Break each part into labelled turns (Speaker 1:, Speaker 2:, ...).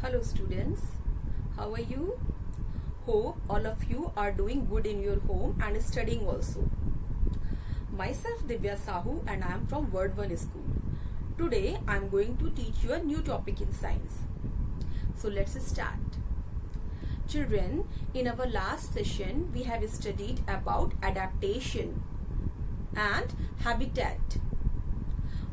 Speaker 1: Hello students, how are you? Hope all of you are doing good in your home and studying also. Myself Divya Sahu and I am from Word 1 School. Today I am going to teach you a new topic in science. So let's start. Children, in our last session we have studied about adaptation and habitat.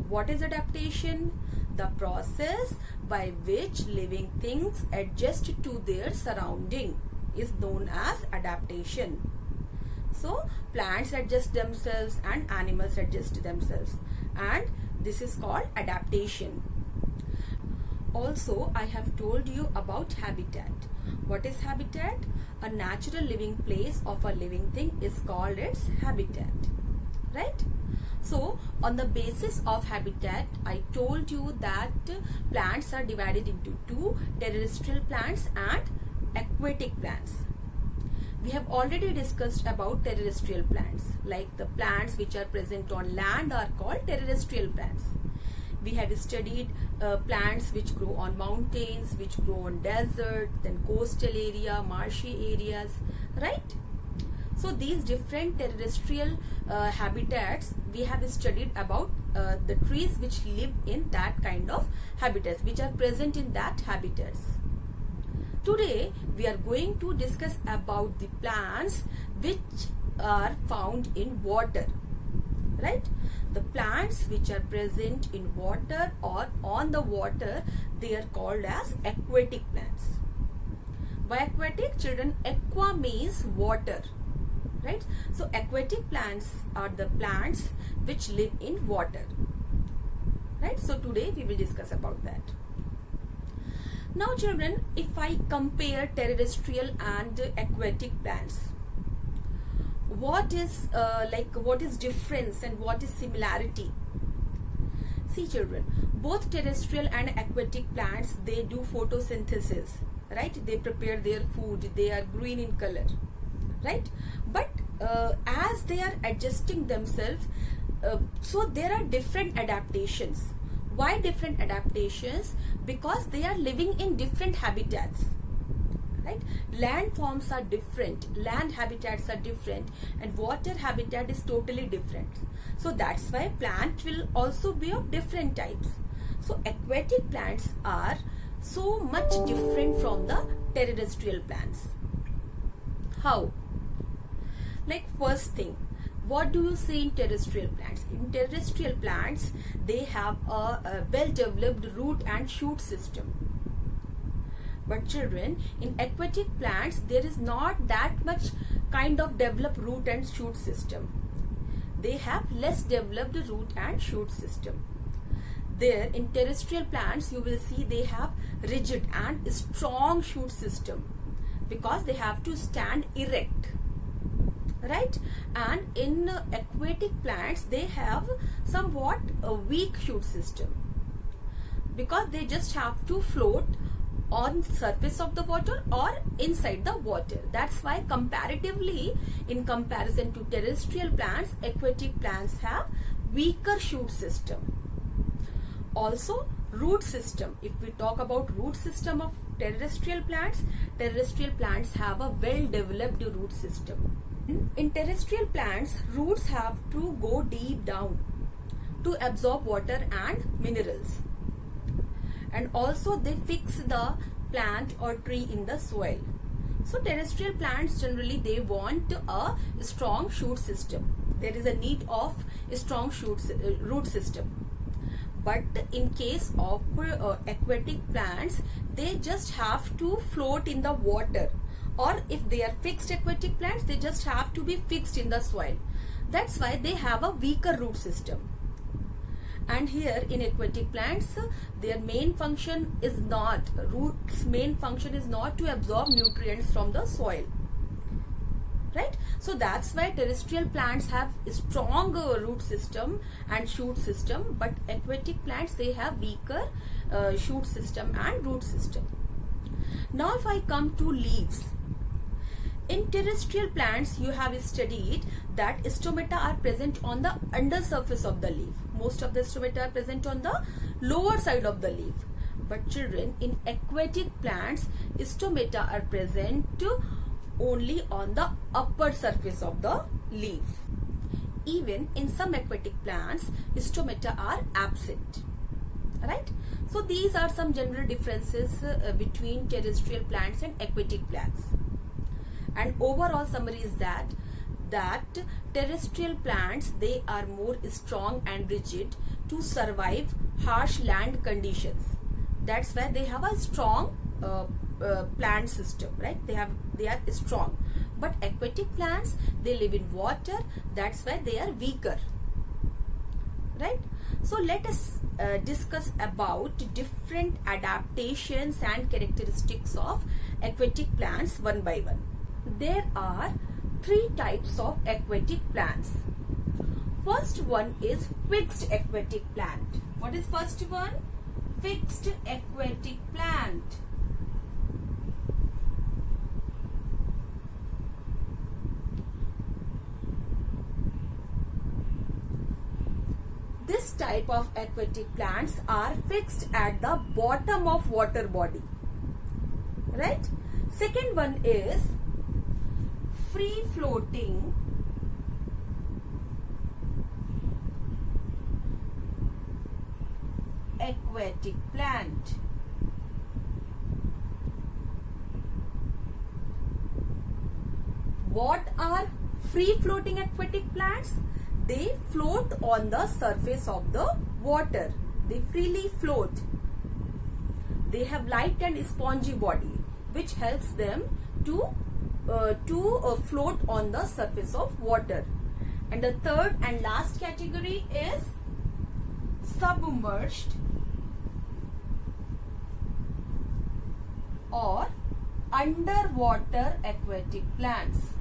Speaker 1: What is adaptation? The process by which living things adjust to their surrounding is known as adaptation. So plants adjust themselves and animals adjust themselves, and this is called adaptation. Also, I have told you about habitat. What is habitat? A natural living place of a living thing is called its habitat, right? So on the basis of habitat, I told you that plants are divided into two: terrestrial plants and aquatic plants. We have already discussed about terrestrial plants, like the plants which are present on land are called terrestrial plants. We have studied plants which grow on mountains, which grow on desert, then coastal area, marshy areas, right? So these different terrestrial habitats, we have studied about the trees which live in that kind of habitats, which are present in that habitats. Today we are going to discuss about the plants which are found in water, right? The plants which are present in water or on the water, they are called as aquatic plants. By aquatic, children, aqua means water, right? So aquatic plants are the plants which live in water, right? So today we will discuss about that. Now children, if I compare terrestrial and aquatic plants, what is difference and what is similarity? See children, both terrestrial and aquatic plants, they do photosynthesis, right? They prepare their food, they are green in color, right? But as they are adjusting themselves, so there are different adaptations. Why different adaptations? Because they are living in different habitats, right? Land forms are different, land habitats are different, and water habitat is totally different. So that's why plant will also be of different types. So aquatic plants are so much different from the terrestrial plants. How? Like first thing, what do you see in terrestrial plants? In terrestrial plants, they have a well-developed root and shoot system. But children, in aquatic plants, there is not that much kind of developed root and shoot system. They have less developed root and shoot system. There, in terrestrial plants, you will see they have rigid and strong shoot system because they have to stand erect, right? And in aquatic plants, they have somewhat a weak shoot system because they just have to float on surface of the water or inside the water. That's why comparatively, in comparison to terrestrial plants, aquatic plants have weaker shoot system. Also, root system. If we talk about root system of terrestrial plants have a well-developed root system. In terrestrial plants, roots have to go deep down to absorb water and minerals. And also they fix the plant or tree in the soil. So terrestrial plants generally, they want a strong shoot system. There is a need of a strong root system. But in case of aquatic plants, they just have to float in the water. Or if they are fixed aquatic plants, they just have to be fixed in the soil. That's why they have a weaker root system. And here in aquatic plants, their main function is not, roots main function is not to absorb nutrients from the soil, right? So that's why terrestrial plants have a stronger root system and shoot system, but aquatic plants, they have weaker shoot system and root system. Now if I come to leaves, in terrestrial plants, you have studied that stomata are present on the undersurface of the leaf. Most of the stomata are present on the lower side of the leaf. But children, in aquatic plants, stomata are present only on the upper surface of the leaf. Even in some aquatic plants, stomata are absent. Right? So these are some general differences between terrestrial plants and aquatic plants. And overall summary is that terrestrial plants, they are more strong and rigid to survive harsh land conditions. That's why they have a strong plant system, right? They are strong. But aquatic plants, they live in water. That's why they are weaker, right? So let us discuss about different adaptations and characteristics of aquatic plants one by one. There are 3 types of aquatic plants. First one is fixed aquatic plant. What is first one? Fixed aquatic plant. This type of aquatic plants are fixed at the bottom of water body. Right? Second one is free floating aquatic plant. What are free floating aquatic plants? They float on the surface of the water. They freely float. They have light and spongy body, which helps them to float on the surface of water. And the third and last category is submerged or underwater aquatic plants.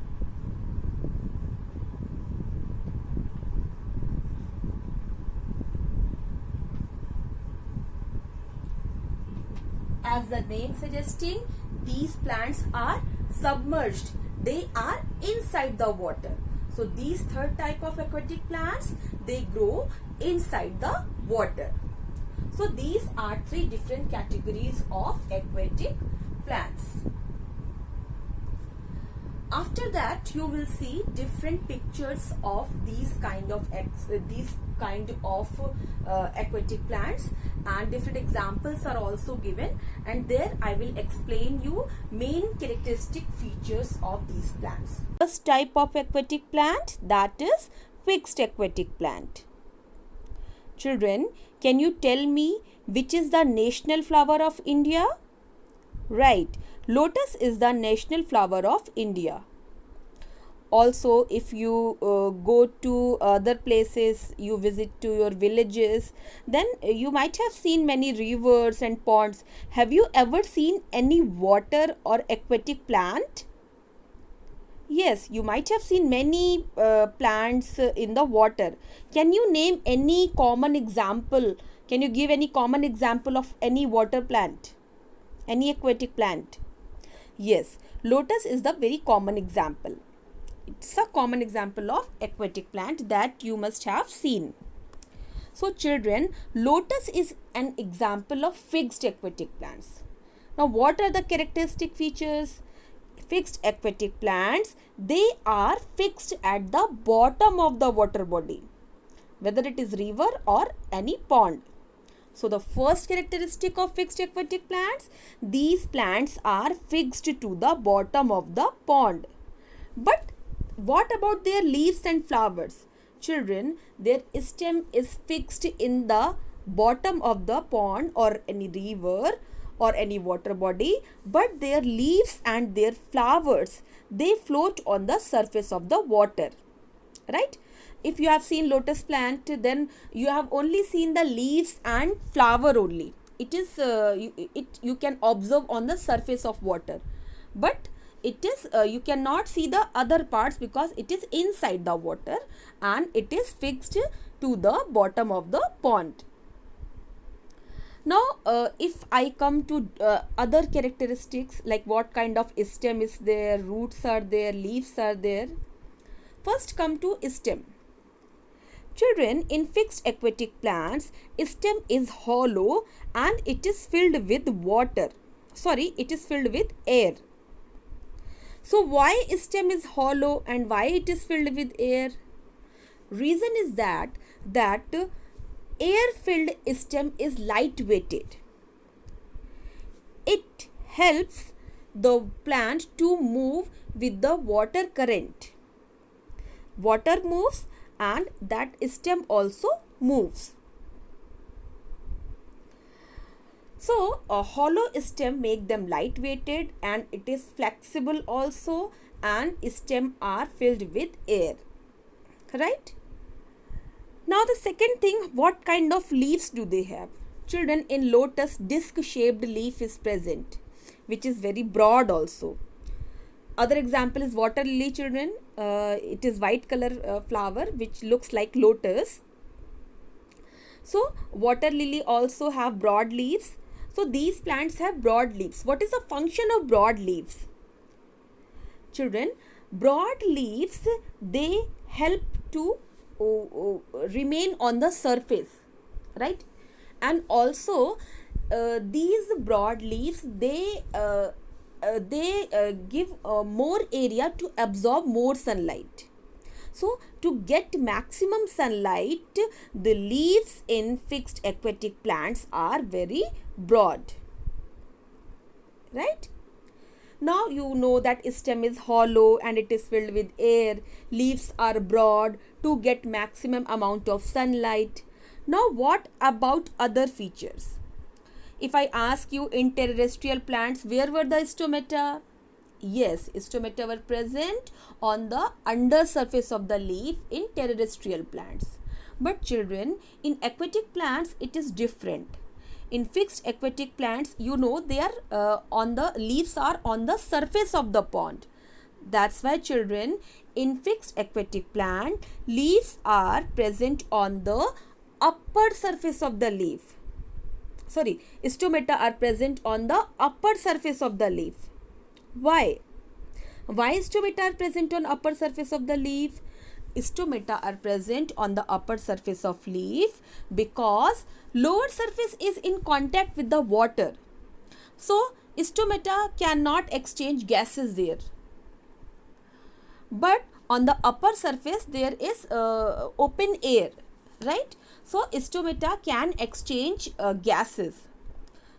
Speaker 1: As the name suggesting, these plants are submerged. They are inside the water. So these third type of aquatic plants, they grow inside the water. So these are 3 different categories of aquatic plants. After that, you will see different pictures of these kind of aquatic plants, and different examples are also given, and there I will explain you main characteristic features of these plants. First type of aquatic plant, that is fixed aquatic plant. Children, can you tell me which is the national flower of India? Right, lotus is the national flower of India. Also, if you go to other places, you visit to your villages, then you might have seen many rivers and ponds. Have you ever seen any water or aquatic plant? Yes, you might have seen many plants in the water. Can you name any common example? Can you give any common example of any water plant? Any aquatic plant? Yes, lotus is the very common example. It's a common example of aquatic plant that you must have seen. So children, lotus is an example of fixed aquatic plants. Now what are the characteristic features? Fixed aquatic plants, they are fixed at the bottom of the water body, whether it is river or any pond. So the first characteristic of fixed aquatic plants, these plants are fixed to the bottom of the pond. But what about their leaves and flowers? Children, their stem is fixed in the bottom of the pond or any river or any water body, but their leaves and their flowers, they float on the surface of the water. Right? If you have seen lotus plant, then you have only seen the leaves and flower only. It is you can observe on the surface of water, but it is you cannot see the other parts because it is inside the water and it is fixed to the bottom of the pond. Now if I come to other characteristics, like what kind of stem is there, roots are there, leaves are there. First come to stem. Children, in fixed aquatic plants, stem is hollow and it is filled with water. Sorry, it is filled with air. So why stem is hollow and why it is filled with air? Reason is that air filled stem is light weighted. It helps the plant to move with the water current. Water moves and that stem also moves. So a hollow stem make them light weighted and it is flexible also, and stem are filled with air. Right? Now the second thing, what kind of leaves do they have? Children, in lotus disc shaped leaf is present, which is very broad also. Other example is water lily, children. It is white color flower which looks like lotus. So water lily also have broad leaves. So these plants have broad leaves. What is the function of broad leaves? Children, broad leaves, they help to remain on the surface, right? And also these broad leaves, they give more area to absorb more sunlight. So to get maximum sunlight, the leaves in fixed aquatic plants are very broad, right? Now you know that stem is hollow and it is filled with air. Leaves are broad to get maximum amount of sunlight. Now what about other features? If I ask you, in terrestrial plants, where were the stomata? Yes, stomata were present on the under surface of the leaf in terrestrial plants. But children, in aquatic plants it is different. In fixed aquatic plants, you know, they are on the leaves are on the surface of the pond. That's why children, in fixed aquatic plant, leaves are present on the upper surface of the leaf. Sorry, stomata are present on the upper surface of the leaf. Why? Why stomata are present on upper surface of the leaf? Stomata are present on the upper surface of leaf because lower surface is in contact with the water. So stomata cannot exchange gases there. But on the upper surface there is open air, right? So stomata can exchange gases.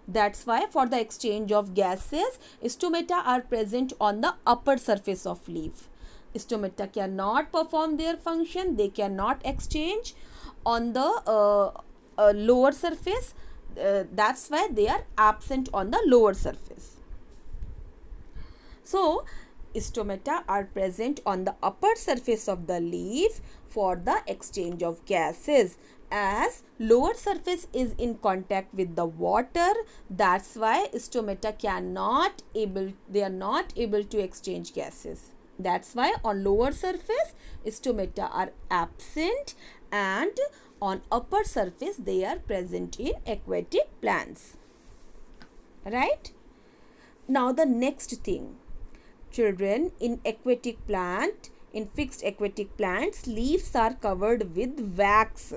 Speaker 1: That's why for the exchange of gases, stomata are present on the upper surface of leaf. Stomata cannot perform their function. They cannot exchange on the lower surface. That's why they are absent on the lower surface. So stomata are present on the upper surface of the leaf for the exchange of gases. As lower surface is in contact with the water, that's why stomata they are not able to exchange gases. That's why on lower surface stomata are absent and on upper surface they are present in aquatic plants. Right? Now the next thing. Children, in fixed aquatic plants, leaves are covered with wax.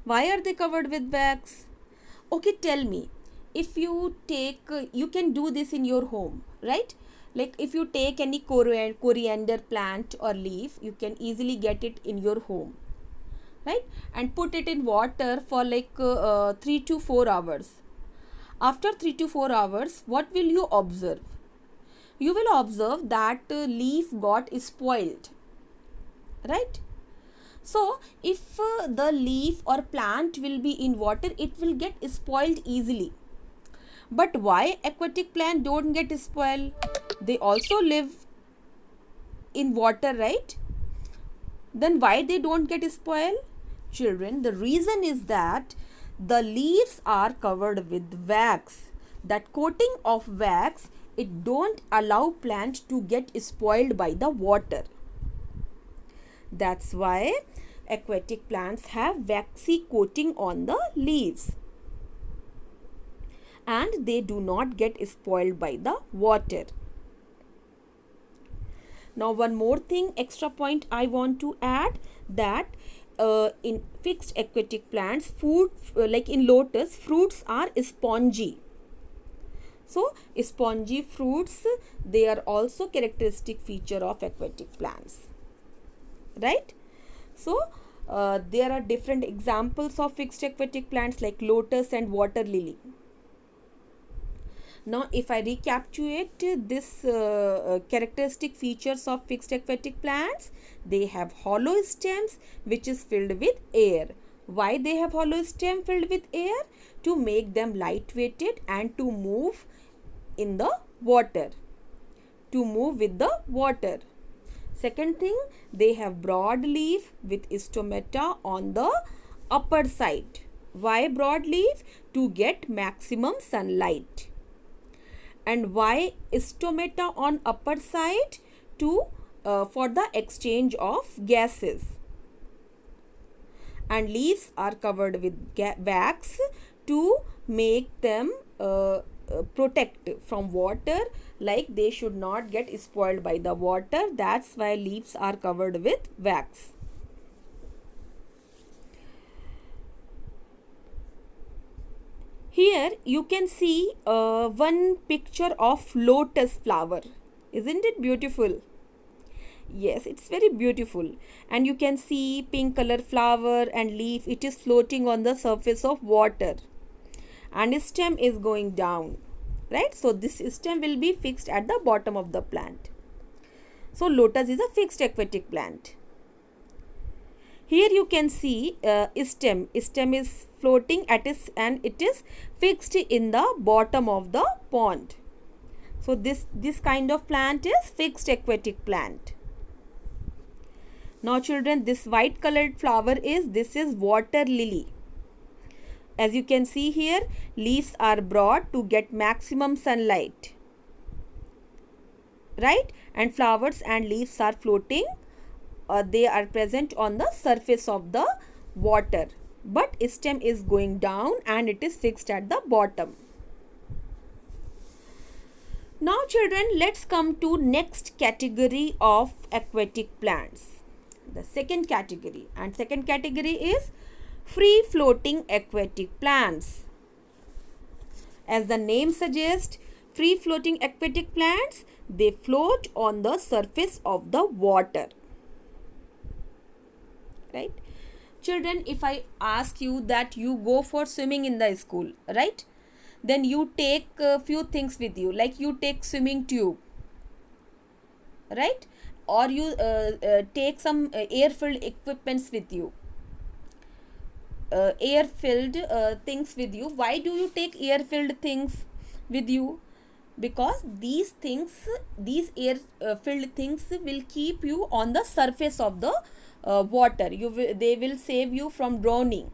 Speaker 1: Why are they covered with wax? Okay, tell me. If you you can do this in your home, right? Like if you take any coriander plant or leaf, you can easily get it in your home, right? And put it in water for like 3 to 4 hours. After 3 to 4 hours, what will you observe? You will observe that leaf got spoiled, right? So if the leaf or plant will be in water, it will get spoiled easily. But why aquatic plant don't get spoiled? They also live in water, right? Then why they don't get spoiled? Children, the reason is that the leaves are covered with wax. That coating of wax, it don't allow plant to get spoiled by the water. That's why aquatic plants have waxy coating on the leaves. And they do not get spoiled by the water. Now one more thing, extra point I want to add, that in fixed aquatic plants, food like in lotus, fruits are spongy. So spongy fruits, they are also characteristic feature of aquatic plants, right? So there are different examples of fixed aquatic plants like lotus and water lily. Now if I recapitulate this characteristic features of fixed aquatic plants, they have hollow stems which is filled with air. Why they have hollow stem filled with air? To make them lightweighted and to move in the water, to move with the water. Second thing, they have broad leaf with stomata on the upper side. Why broad leaf? To get maximum sunlight. And why stomata on upper side? To for the exchange of gases. And leaves are covered with wax to make them protect from water, like they should not get spoiled by the water. That's why leaves are covered with wax. Here you can see one picture of lotus flower. Isn't it beautiful? Yes, it's very beautiful. And you can see pink color flower and leaf. It is floating on the surface of water. And stem is going down, right? So this stem will be fixed at the bottom of the plant. So lotus is a fixed aquatic plant. Here you can see stem is floating at and it is fixed in the bottom of the pond. So this kind of plant is fixed aquatic plant. Now children, this white colored flower is water lily. As you can see here, leaves are broad to get maximum sunlight, right? And flowers and leaves are floating. They are present on the surface of the water, but stem is going down and it is fixed at the bottom. Now children, let's come to next category of aquatic plants. The second category, and second category is free floating aquatic plants. As the name suggests, free floating aquatic plants, they float on the surface of the water, right? Children, if I ask you that you go for swimming in the school, right? Then you take a few things with you, like you take swimming tube, right? Or you take some air-filled equipments with you. Air-filled things with you. Why do you take air-filled things with you? Because these air-filled things will keep you on the surface of the water. They will save you from drowning.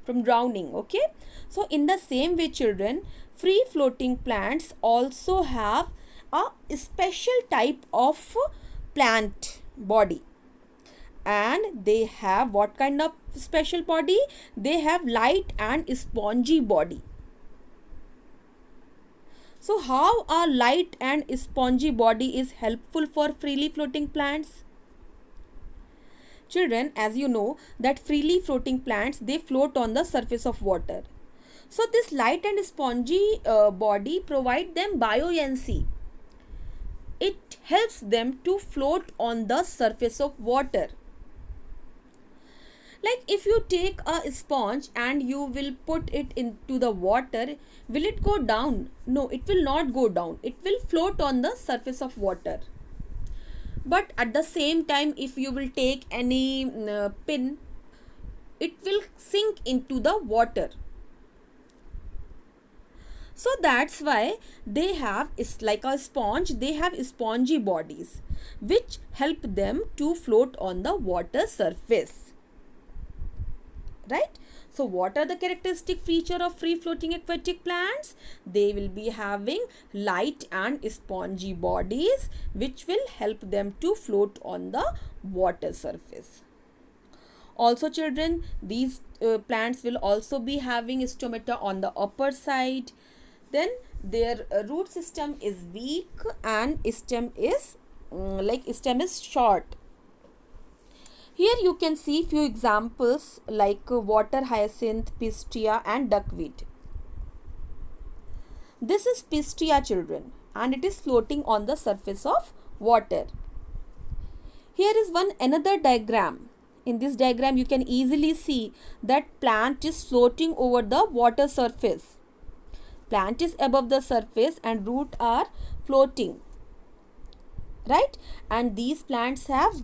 Speaker 1: Okay. So in the same way, children, free floating plants also have a special type of plant body. And they have what kind of special body? They have light and spongy body. So how a light and spongy body is helpful for freely floating plants? Children, as you know that freely floating plants, they float on the surface of water. So this light and spongy body provide them buoyancy. It helps them to float on the surface of water. Like if you take a sponge and you will put it into the water, will it go down? No, it will not go down. It will float on the surface of water. But at the same time, if you will take any pin, it will sink into the water. So that's why they have, it's like a sponge, they have spongy bodies which help them to float on the water surface. Right? So what are the characteristic feature of free floating aquatic plants? They will be having light and spongy bodies which will help them to float on the water surface. Also children, these plants will also be having stomata on the upper side. Then their root system is weak and stem is stem is short. Here you can see few examples like water hyacinth, pistia and duckweed. This is pistia, children, and it is floating on the surface of water. Here is another diagram. In this diagram you can easily see that plant is floating over the water surface. Plant is above the surface and root are floating, right? And these plants have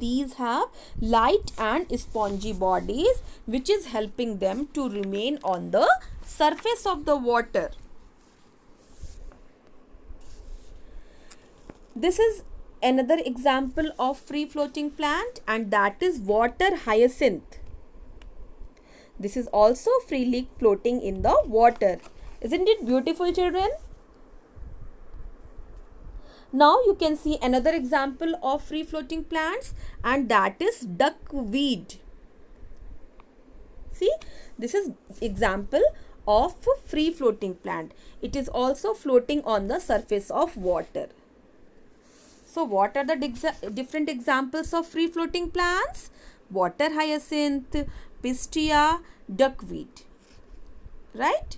Speaker 1: light and spongy bodies which is helping them to remain on the surface of the water. This is another example of free floating plant, and that is water hyacinth. This is also freely floating in the water. Isn't it beautiful, children? Now you can see another example of free floating plants, and that is duckweed. See, this is example of free floating plant. It is also floating on the surface of water. So what are the different examples of free floating plants? Water hyacinth, pistia, duckweed, right?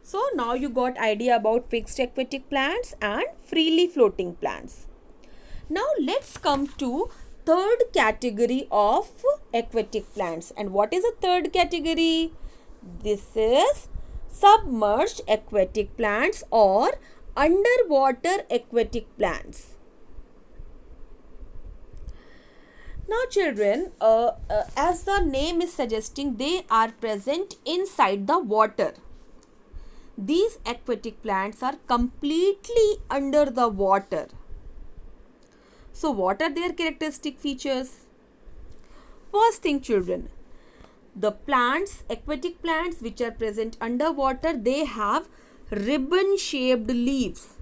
Speaker 1: So now you got idea about fixed aquatic plants and freely floating plants. Now let's come to third category of aquatic plants. And what is the third category? This is submerged aquatic plants or underwater aquatic plants. Now children, as the name is suggesting, they are present inside the water. These aquatic plants are completely under the water. So what are their characteristic features? First thing, children, the plants, aquatic plants which are present underwater, they have ribbon shaped leaves.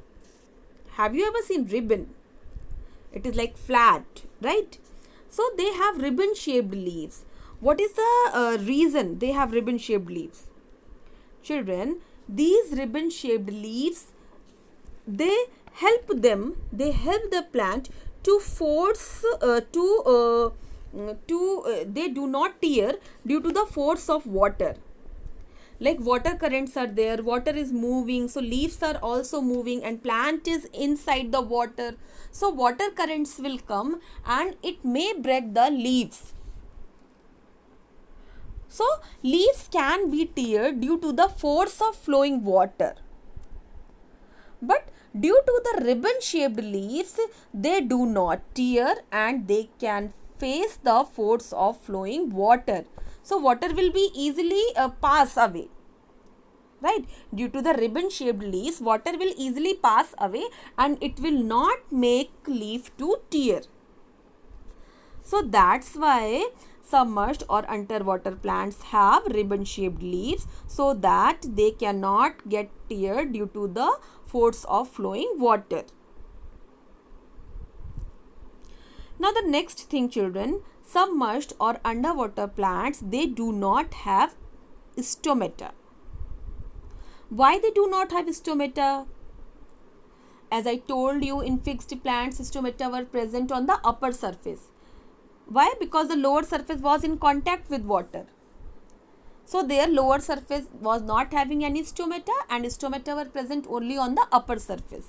Speaker 1: Have you ever seen ribbon? It is like flat, right? So they have ribbon shaped leaves. What is the reason they have ribbon shaped leaves? Children, these ribbon shaped leaves, they help the plant to force they do not tear due to the force of water. Like water currents are there, water is moving, so leaves are also moving and plant is inside the water. So water currents will come and it may break the leaves. So leaves can be teared due to the force of flowing water. But due to the ribbon shaped leaves, they do not tear and they can face the force of flowing water. So water will be easily pass away. Right? Due to the ribbon shaped leaves, water will easily pass away and it will not make leaf to tear. So that's why submerged or underwater plants have ribbon shaped leaves, so that they cannot get teared due to the force of flowing water. Now the next thing, children, submerged or underwater plants, they do not have stomata. Why they do not have stomata? As I told you, in fixed plants, stomata were present on the upper surface. Why? Because the lower surface was in contact with water. So their lower surface was not having any stomata and stomata were present only on the upper surface.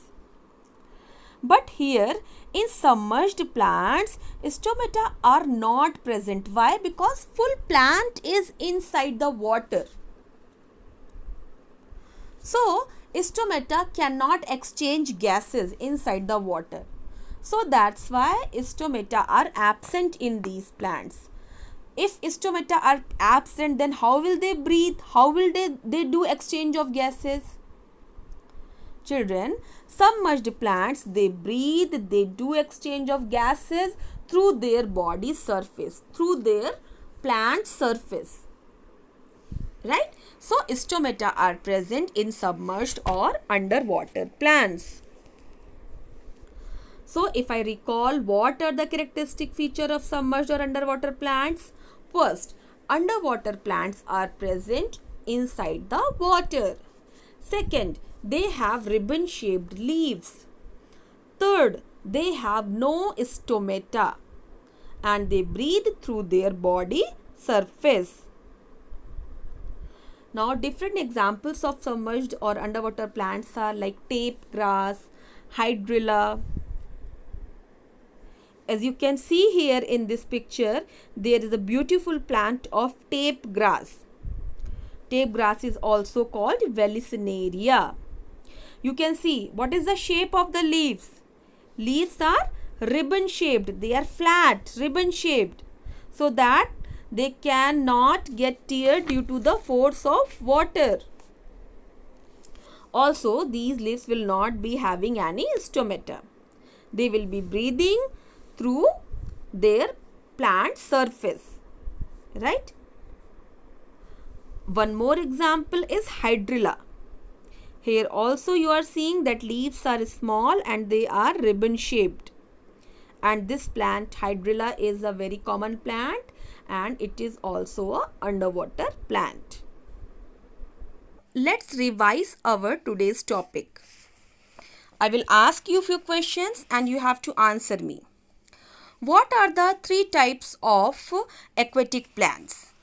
Speaker 1: But here in submerged plants, stomata are not present. Why? Because full plant is inside the water. So stomata cannot exchange gases inside the water. So that's why stomata are absent in these plants. If stomata are absent, then how will they breathe? How will they do exchange of gases? Children, submerged plants, they breathe, they do exchange of gases through their body surface, through their plant surface. Right? So stomata are present in submerged or underwater plants. So if I recall, what are the characteristic feature of submerged or underwater plants? First, underwater plants are present inside the water. Second, they have ribbon shaped leaves. Third, They have no stomata and they breathe through their body surface. Now, different examples of submerged or underwater plants are like tape grass, hydrilla. As you can see here in this picture, there is a beautiful plant of tape grass. Tape grass is also called Vallisneria. You can see what is the shape of the leaves. Leaves are ribbon shaped. They are flat, ribbon shaped, so that they cannot get tear due to the force of water. Also, these leaves will not be having any stomata. They will be breathing through their plant surface, right? One more example is hydrilla. Here also you are seeing that leaves are small and they are ribbon shaped. And this plant hydrilla is a very common plant and it is also a underwater plant. Let's revise our today's topic. I will ask you few questions and you have to answer me. What are the three types of aquatic plants?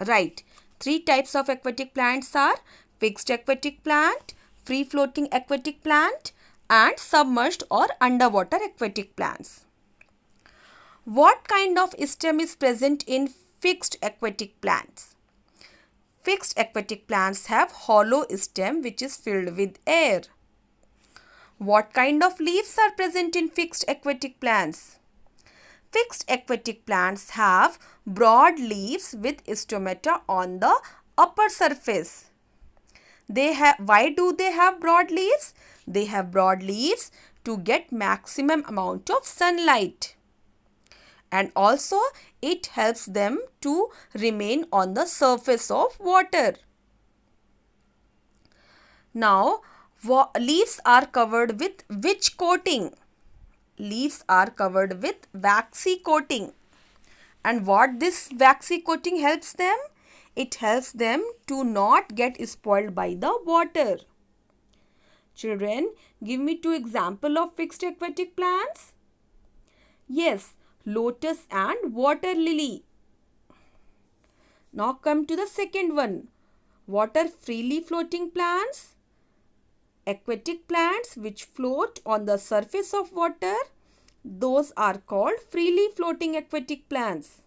Speaker 1: Right. Three types of aquatic plants are fixed aquatic plant, free floating aquatic plant and submerged or underwater aquatic plants. What kind of stem is present in fixed aquatic plants? Fixed aquatic plants have hollow stem which is filled with air. What kind of leaves are present in fixed aquatic plants? Fixed aquatic plants have broad leaves with stomata on the upper surface. Why do they have broad leaves? They have broad leaves to get maximum amount of sunlight. And also it helps them to remain on the surface of water. Now, leaves are covered with which coating? Leaves are covered with waxy coating. And what this waxy coating helps them? It helps them to not get spoiled by the water. Children, give me two examples of fixed aquatic plants. Yes, lotus and water lily. Now come to the second one. What are freely floating plants? Aquatic plants which float on the surface of water, those are called freely floating aquatic plants.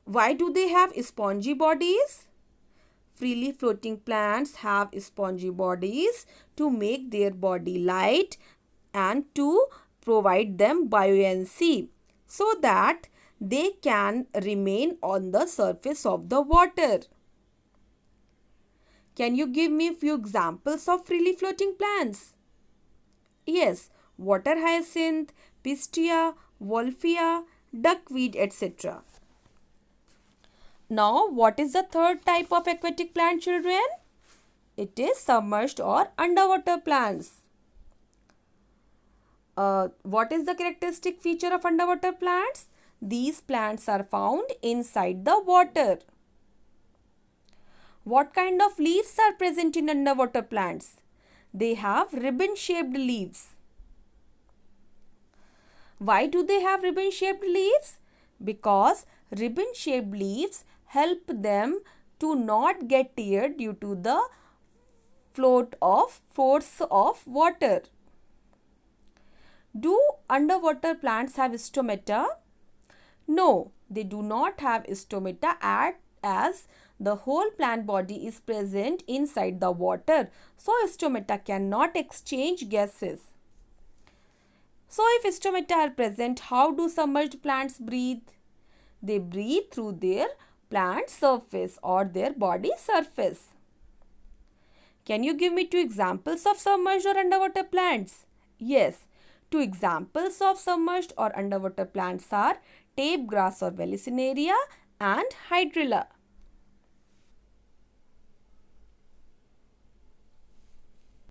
Speaker 1: Why do they have spongy bodies? Freely floating plants have spongy bodies to make their body light and to provide them buoyancy so that they can remain on the surface of the water. Can you give me a few examples of freely floating plants? Yes, water hyacinth, pistia, wolffia, duckweed, etc. Now, what is the third type of aquatic plant, children? It is submerged or underwater plants. What is the characteristic feature of underwater plants? These plants are found inside the water. What kind of leaves are present in underwater plants? They have ribbon-shaped leaves. Why do they have ribbon-shaped leaves? Because ribbon-shaped leaves help them to not get tear due to the force of water. Do underwater plants have stomata? No, they do not have stomata as the whole plant body is present inside the water. So, stomata cannot exchange gases. So, if stomata are present, how do submerged plants breathe? They breathe through their plant surface or their body surface. Can you give me two examples of submerged or underwater plants? Yes, two examples of submerged or underwater plants are tape grass or Vallisneria and hydrilla.